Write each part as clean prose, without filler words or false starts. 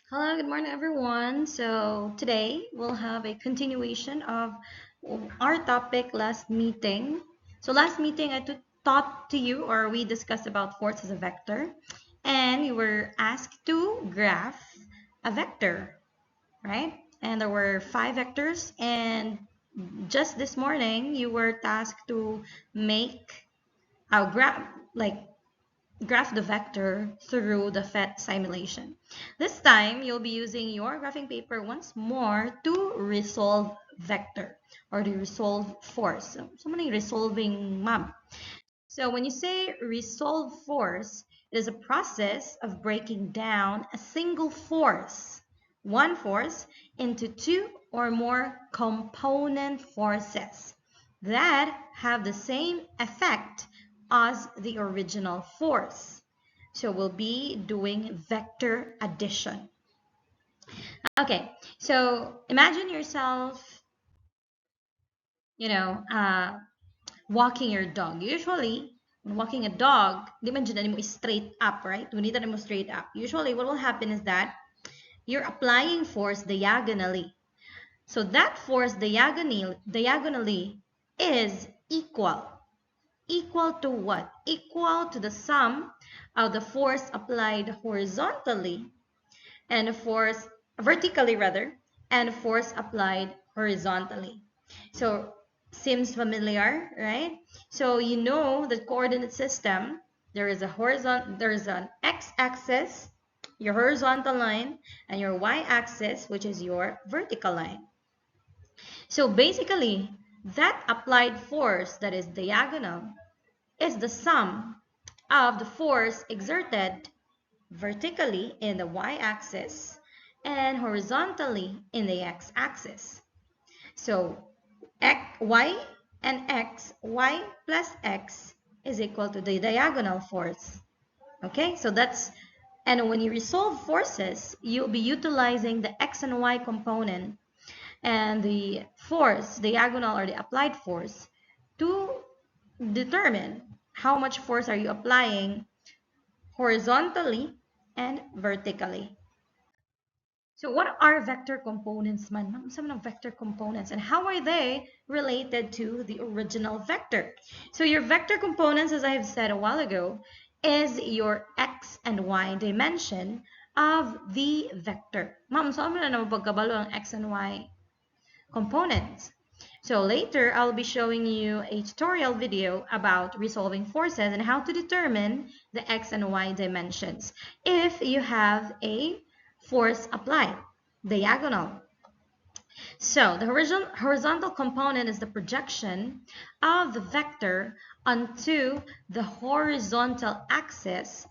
Hello, good morning, everyone. So today we'll have a continuation of our topic last meeting. So last meeting I taught to you, or we discussed about force as a vector, and you were asked to graph a vector, right? And there were 5 vectors, and just this morning you were tasked to make a graph the vector through the PhET simulation. This time, you'll be using your graphing paper once more to resolve vector or to resolve force. So many resolving, ma'am. So when you say resolve force, it is a process of breaking down a single force, one force, into two or more component forces that have the same effect as the original force. So we'll be doing vector addition. Okay, so imagine yourself, you know, uh, walking your dog. Usually, when walking a dog, di man dyan mo straight up, right? We need that mo straight up. Usually, what will happen is that you're applying force diagonally. So that force diagonally is equal. Equal to what? Equal to the sum of the force applied horizontally and force vertically rather, and force applied horizontally. So seems familiar, right? So you know the coordinate system, there is an x-axis, your horizontal line, and your y-axis, which is your vertical line. So basically, that applied force that is diagonal is the sum of the force exerted vertically in the y-axis and horizontally in the x-axis. So y and x, y plus x is equal to the diagonal force. Okay, so that's, and when you resolve forces, you'll be utilizing the x and y component and the force, diagonal or the applied force, to determine how much force are you applying horizontally and vertically. So what are vector components man? Some of vector components and how are they related to the original vector? So your vector components, as I have said a while ago, is your x and y dimension of the vector. Ma'am, saan mo na pagkabalo ang x and y components? So later, I'll be showing you a tutorial video about resolving forces and how to determine the x and y dimensions if you have a force applied, diagonal. So the horizontal component is the projection of the vector onto the horizontal axis,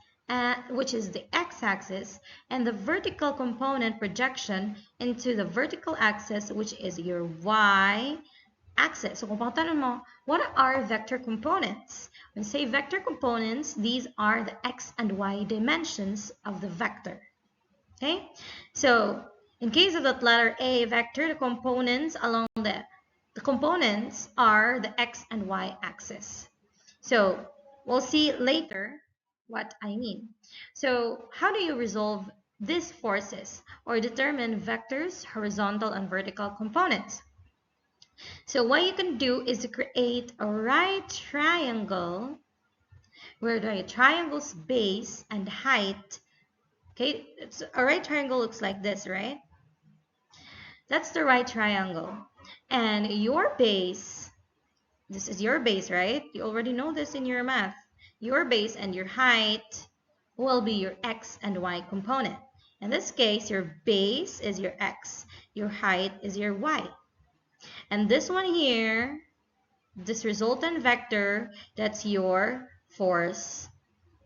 which is the x-axis, and the vertical component projection into the vertical axis, which is your y-axis. So kung pangtanong mo, what are vector components? When you say vector components, these are the x and y dimensions of the vector. Okay, so in case of that letter A vector, the components are the x and y axis. So we'll see later what I mean. So how do you resolve these forces or determine vectors, horizontal and vertical components? So what you can do is to create a right triangle where the triangle's base and height. Okay, a right triangle looks like this, right? That's the right triangle. And your base, this is your base, right? You already know this in your math. Your base and your height will be your x and y component. In this case, your base is your x, your height is your y. And this one here, this resultant vector, that's your force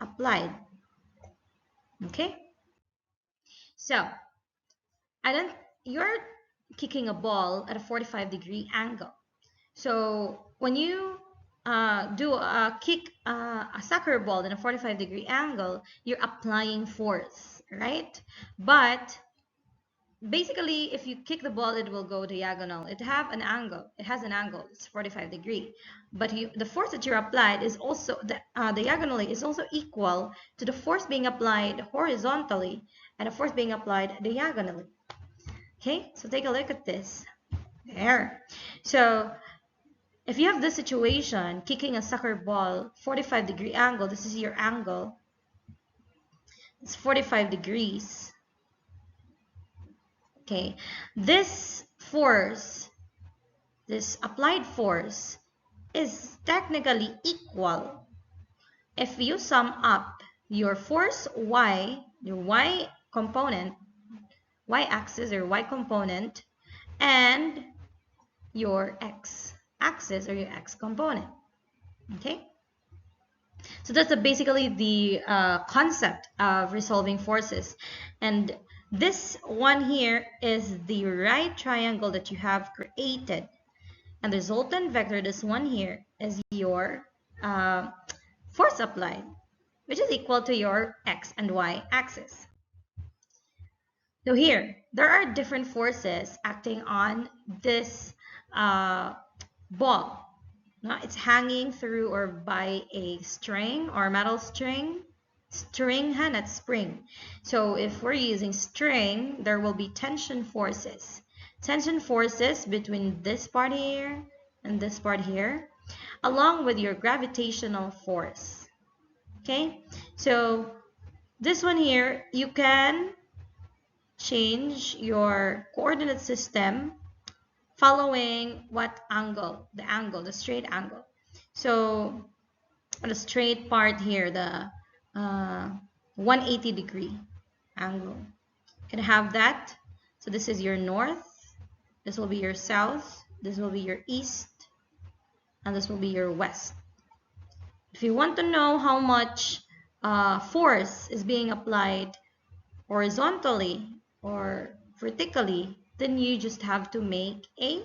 applied. Okay? So, you're kicking a ball at a 45-degree angle. So when you do a kick a soccer ball in a 45-degree angle, you're applying force, right? But basically, if you kick the ball, it will go diagonal. It has an angle. It's 45-degree. But the force that you're applied is also diagonally is also equal to the force being applied horizontally and a force being applied diagonally. Okay, so take a look at this. There. So if you have this situation, kicking a soccer ball, 45-degree angle, this is your angle. It's 45 degrees. Okay, this force, this applied force, is technically equal if you sum up your force y, your y component, y-axis or y component, and your x-axis or your x component. Okay? So that's basically the concept of resolving forces. And this one here is the right triangle that you have created. And the resultant vector, this one here, is your force applied, which is equal to your x and y axis. So here, there are different forces acting on this ball. Now, it's hanging through or by a string or metal string. String, not spring. So if we're using string, there will be tension forces. Tension forces between this part here and this part here, along with your gravitational force. Okay, so this one here, you can change your coordinate system following what angle? The straight angle. So the straight part here, the 180-degree angle. You can have that. So this is your north, this will be your south, this will be your east, and this will be your west. If you want to know how much force is being applied horizontally or vertically, then you just have to make a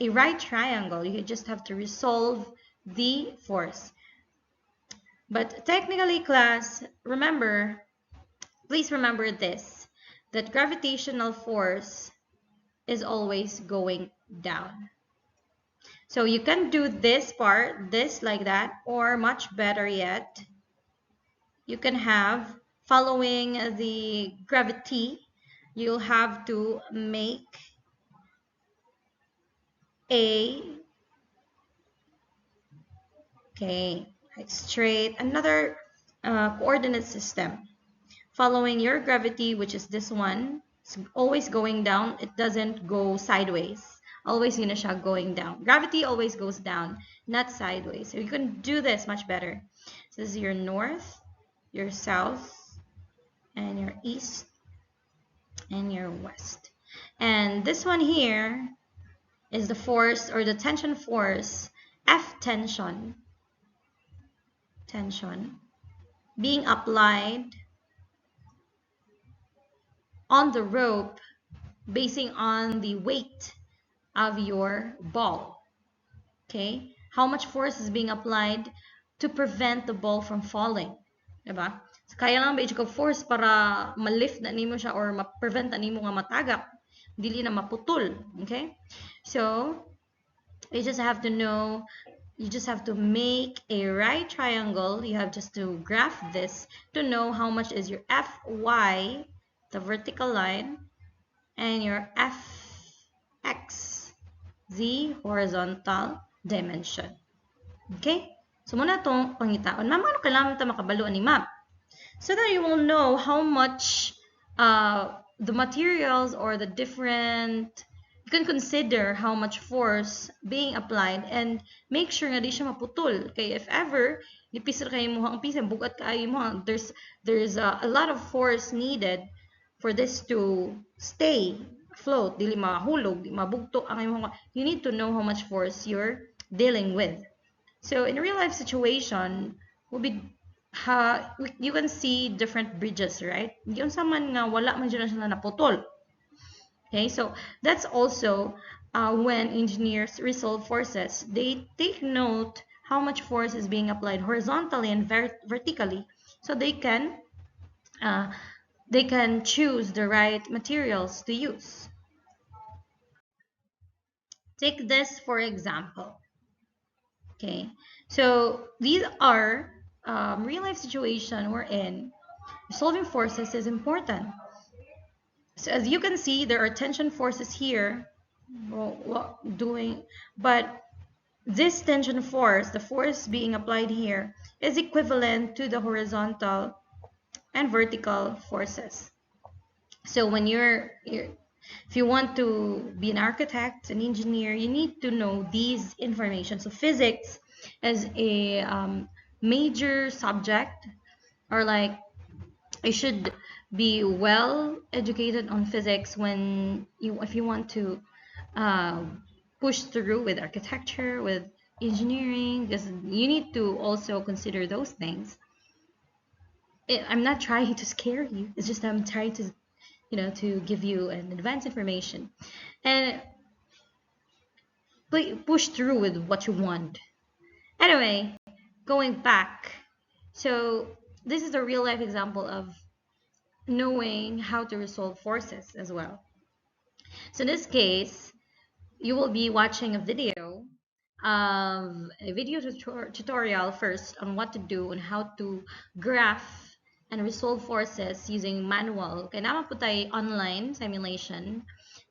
right triangle. You just have to resolve the force. But technically, class, remember, please remember this, that gravitational force is always going down. So you can do this part, this like that, or much better yet, you can have, following the gravity, you'll have to make a, okay, right, straight, another coordinate system. Following your gravity, which is this one, it's always going down. It doesn't go sideways. Always yun na siya going down. Gravity always goes down, not sideways. So you can do this much better. So this is your north, your south, and your east, and your west. And this one here is the force or the tension force, F tension, being applied on the rope basing on the weight of your ball. Okay? How much force is being applied to prevent the ball from falling? Diba? So, kaya lang ba ko force para ma-lift na nimo siya or ma-prevent na nimo nga matagak, dili na maputol. Okay? So, you just have to know, you just have to make a right triangle. You have just to graph this to know how much is your Fy, the vertical line, and your Fx, the horizontal dimension. Okay? So, muna itong pangitaon. Ma'am, ano kailangan ito makabalo ni ma'am? So that you will know how much the materials or the different, you can consider how much force being applied and make sure nga di siya maputol. Okay, if ever nipisir kayo mo ang pisa, bugat kayo mo, there's a lot of force needed for this to stay afloat, dili mahulog, mabugto ang imong, you need to know how much force you're dealing with. So in a real life situation, will be you can see different bridges, right? Yung sa man nga wala man dyan sila naputol. Okay, so that's also when engineers resolve forces. They take note how much force is being applied horizontally and vertically, so they can choose the right materials to use. Take this for example. Okay, so these are real life situation we're in. Resolving forces is important. So as you can see, there are tension forces here but this tension force, the force being applied here, is equivalent to the horizontal and vertical forces. So when if you want to be an architect, an engineer, you need to know these information. So physics is a major subject, or like you should be well educated on physics if you want to push through with architecture, with engineering, because you need to also consider those things. I'm not trying to scare you. It's just I'm trying to, to give you an advanced information and push through with what you want. Anyway, going back. So this is a real life example of knowing how to resolve forces as well. So in this case, you will be watching a video tutorial first on what to do and how to graph and resolve forces using manual. Kailangan po tayo online simulation,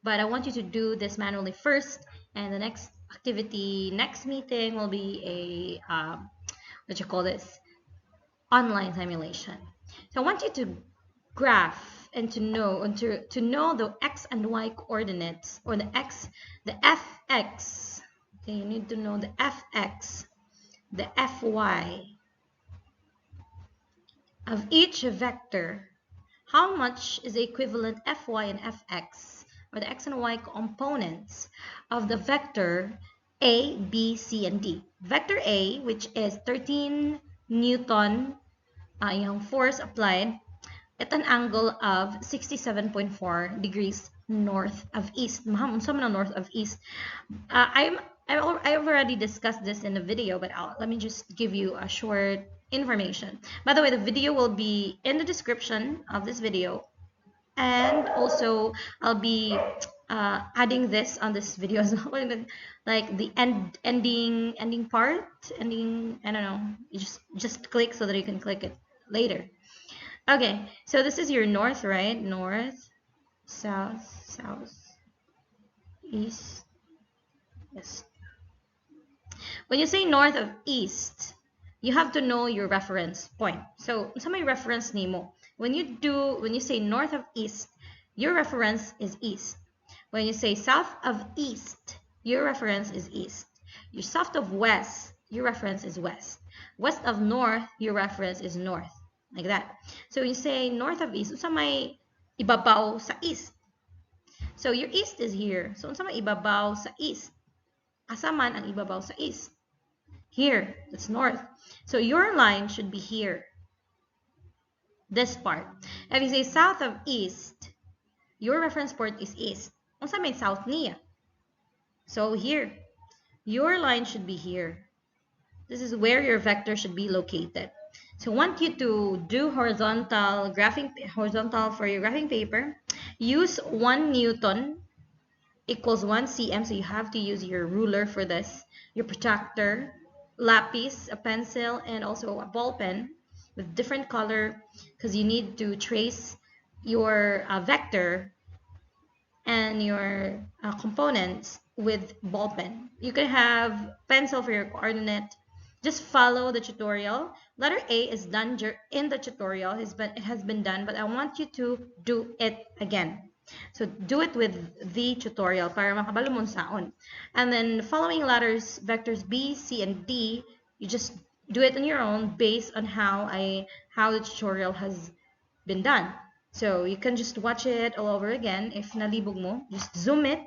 but I want you to do this manually first, and the next activity, next meeting will be a what you call this, online simulation. So I want you to graph and to know the x and y coordinates, or the fx. Okay, you need to know the fx, the fy of each vector. How much is the equivalent fy and fx, or the x and y components of the vector a, b, c, and d? Vector a, which is 13 Newton yung force applied at an angle of 67.4 degrees north of east. Unsa man ang north of east? I've already discussed this in the video, but let me just give you a short information. By the way, the video will be in the description of this video, and also I'll be adding this on this video as well, like the ending part, I don't know. You just click so that you can click it later. Okay, so this is your north, right? North, south, east, west. When you say north of east, you have to know your reference point. So, sa may reference nimo. When you say north of east, your reference is east. When you say south of east, your reference is east. Your south of west, your reference is west. West of north, your reference is north. Like that. So you say north of east, unsa may ibabaw sa east. So your east is here. So unsa may ibabaw sa east? Asa man ang ibabaw sa east? Here, that's north. So your line should be here. This part. If you say south of east, your reference point is east. Unsa may south niya? So here, your line should be here. This is where your vector should be located. So I want you to do horizontal for your graphing paper. Use 1 Newton equals 1 cm. So you have to use your ruler for this, your protractor, lapis, a pencil, and also a ball pen with different color, because you need to trace your vector and your components with ball pen. You can have pencil for your coordinate. Just follow the tutorial. Letter A is done in the tutorial. It has been done, but I want you to do it again. So do it with the tutorial para makabalo mo saon. And then following letters, vectors B, C, and D, you just do it on your own based on how the tutorial has been done. So you can just watch it all over again. If nalibog mo, just zoom it.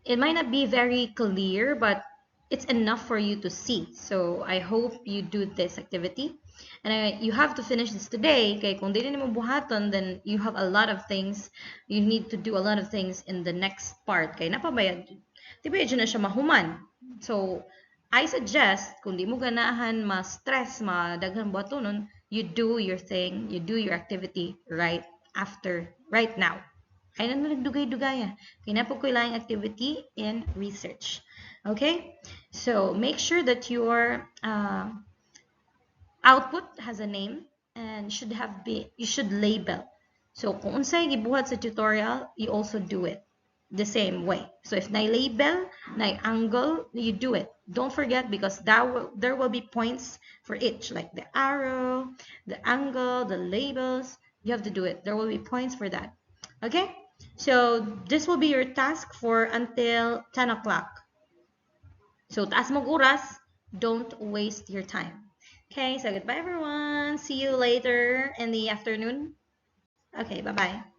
It might not be very clear, but it's enough for you to see. So I hope you do this activity. And you have to finish this today. Kaya kung dili mo buhaton, then you have a lot of things. You need to do a lot of things in the next part. Kaya napabayad. Di ba yun na siya mahuman? So I suggest, kung di mo ganahan, ma-stress, madaghan buhatonon, you do your thing, you do your activity right now. Kaya na nagdugay-dugaya. Kaya na po kailangan activity and research. Okay? So, make sure that your output has a name and you should label. So kung unsay gibuhat sa tutorial, you also do it the same way. So if na label, na angle, you do it. Don't forget, because there will be points for each, like the arrow, the angle, the labels. You have to do it. There will be points for that. Okay? So this will be your task for until 10 o'clock. So taas mong oras, don't waste your time. Okay, so goodbye everyone. See you later in the afternoon. Okay, bye-bye.